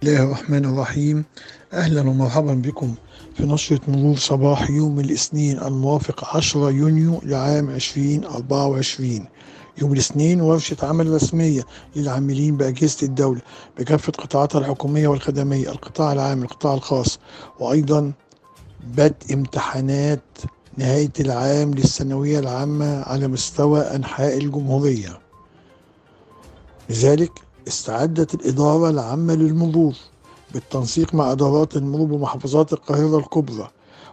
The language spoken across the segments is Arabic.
الله الرحمن الرحيم. أهلا ومرحبا بكم في نشرة مرور صباح يوم الاثنين الموافق 10 يونيو لعام 2024. يوم الاثنين ورشة عمل رسمية للعاملين بأجهزة الدولة بكافة قطاعاتها الحكومية والخدمية، القطاع العام، القطاع الخاص، وأيضا بدء امتحانات نهاية العام للثانوية العامة على مستوى أنحاء الجمهورية. لذلك استعدت الإدارة العامة للمرور بالتنسيق مع إدارات المرور بمحافظات القاهرة الكبرى،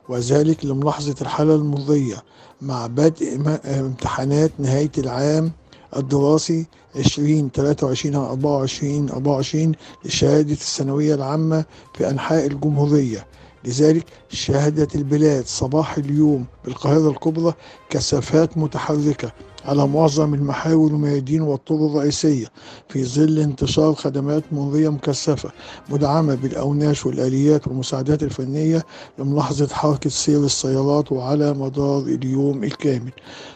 وذلك لملاحظة الحالة المرورية مع بدء امتحانات نهاية العام الدراسي 2023-24 لشهادة الثانوية العامة في أنحاء الجمهورية. لذلك شهدت البلاد صباح اليوم بالقاهرة الكبرى كثافات متحركة على معظم المحاور والميادين والطرق الرئيسية في ظل انتشار خدمات مرورية مكثفة مدعمة بالأوناش والآليات والمساعدات الفنية لملاحظة حركة سير السيارات وعلى مدار اليوم الكامل.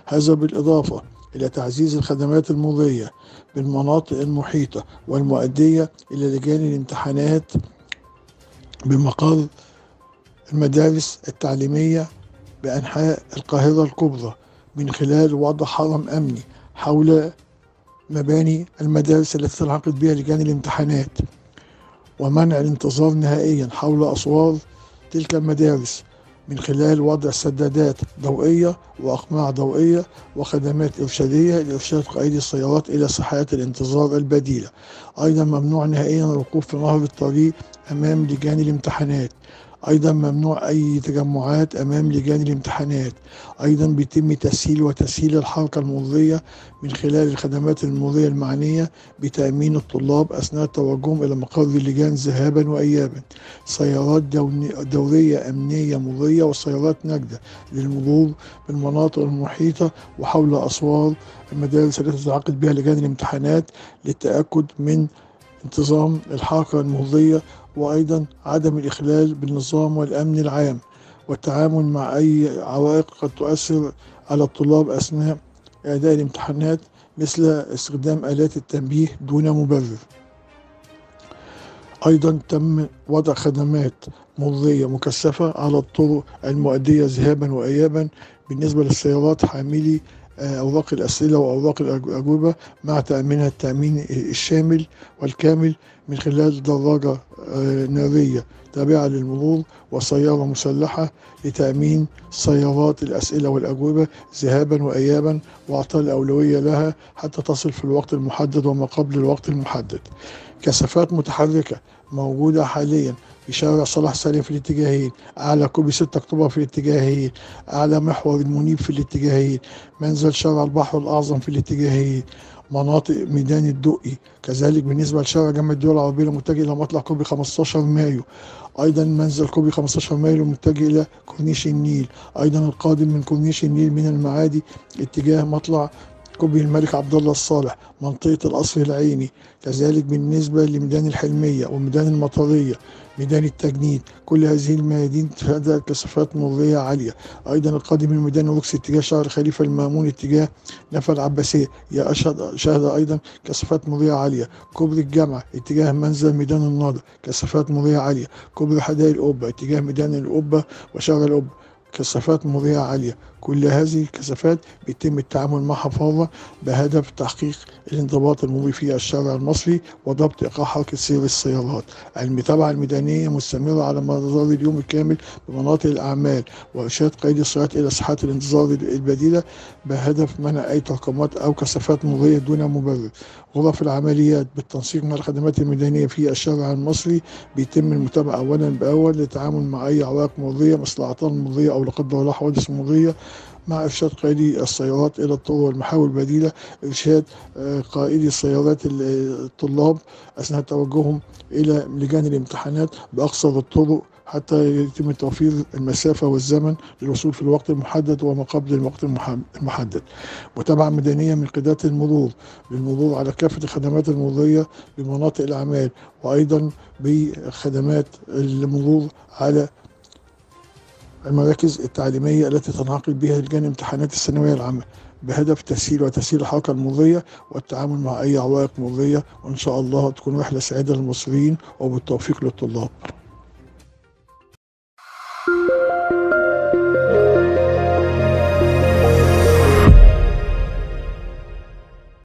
هذا بالإضافة إلى تعزيز الخدمات المرورية بالمناطق المحيطة والمؤدية إلى لجان الامتحانات بمقر المدارس التعليمية بأنحاء القاهرة الكبرى من خلال وضع حرم أمني حول مباني المدارس التي تنعقد بها لجان الامتحانات، ومنع الانتظار نهائيا حول أسوار تلك المدارس من خلال وضع سدادات ضوئية وأقماع ضوئية وخدمات إرشادية لإرشاد قائدي السيارات إلى ساحات الانتظار البديلة. أيضا ممنوع نهائيا الوقوف في نهر الطريق أمام لجان الامتحانات. أيضا ممنوع أي تجمعات أمام لجان الامتحانات. أيضا بيتم تسهيل الحركة المرورية من خلال الخدمات المرورية المعنية بتأمين الطلاب أثناء توجههم إلى مقر اللجان ذهابا وإيابا. سيارات دورية أمنية مرورية وسيارات نجدة للمرور بالمناطق المحيطة وحول أسوار المدارس التي تتعاقد بها لجان الامتحانات للتأكد من انتظام الحركة المرورية، وأيضا عدم الإخلال بالنظام والأمن العام والتعامل مع أي عوائق قد تؤثر على الطلاب أثناء أداء الامتحانات مثل استخدام آلات التنبيه دون مبرر. أيضا تم وضع خدمات مرورية مكثفة على الطرق المؤدية ذهابا وإيابا بالنسبة للسيارات حاملي أوراق الأسئلة وأوراق الأجوبة مع تأمينها التأمين الشامل والكامل من خلال دراجة نارية تابعة للمرور وسيارة مسلحة لتأمين سيارات الأسئلة والأجوبة ذهابا وإيابا وإعطاء الأولوية لها حتى تصل في الوقت المحدد وما قبل الوقت المحدد. كثافات متحركة موجودة حاليا في شارع صلاح سالم في الاتجاهين، أعلى كوبري 6 أكتوبر في الاتجاهين، أعلى محور المنيب في الاتجاهين، منزل شارع البحر الأعظم في الاتجاهين، مناطق ميدان الدقي، كذلك بالنسبة لشارع جامعة الدول العربية المتجه إلى مطلع كوبري 15 مايو، أيضا منزل كوبري 15 مايو المتجه إلى كورنيش النيل، أيضا القادم من كورنيش النيل من المعادي اتجاه مطلع كوبري الملك عبد الله الصالح، منطقة القصر العيني، كذلك بالنسبة لميدان الحلمية وميدان المطرية، ميدان التجنيد، كل هذه الميادين تشهد كثافات مرورية عالية. أيضا القادم من ميدان الروكس اتجاه شارع خليفة المأمون اتجاه نفق العباسية شهد أيضا كثافات مرورية عالية. كوبري الجامعة اتجاه منزل ميدان النهضة كثافات مرورية عالية. كوبري حدائق القبة اتجاه ميدان القبة وشارع القبة كثافات مرورية عالية. كل هذه الكثافات بيتم التعامل معها فورا بهدف تحقيق الانضباط المروري في الشارع المصري وضبط إيقاع حركة سير السيارات. المتابعة الميدانية مستمرة على مدار اليوم الكامل بمناطق الأعمال وإرشاد قائدي السيارات إلى ساحات الانتظار البديلة بهدف منع أي تراكمات أو كثافات مرورية دون مبرر. غرف العمليات بالتنسيق مع الخدمات الميدانية في الشارع المصري بيتم المتابعة أولا بأول للتعامل مع أي عوائق مرورية مثل أعطال مرورية أو لا قدر الله حوادث مرورية، مع إرشاد قائدي السيارات إلى الطرق والمحاور البديلة، إرشاد قائدي السيارات الطلاب أثناء توجههم إلى لجان الامتحانات بأقصر الطرق حتى يتم توفير المسافة والزمن للوصول في الوقت المحدد وما قبل الوقت المحدد. متابعة ميدانية من قيادات المرور للمرور على كافة الخدمات المرورية بمناطق الأعمال، وأيضا بخدمات المرور على المراكز التعليمية التي تنعقد بها لجان امتحانات الثانوية العامة بهدف تسهيل الحركة المرورية والتعامل مع أي عوائق مرورية، وإن شاء الله تكون رحلة سعيدة للمصريين وبالتوفيق للطلاب.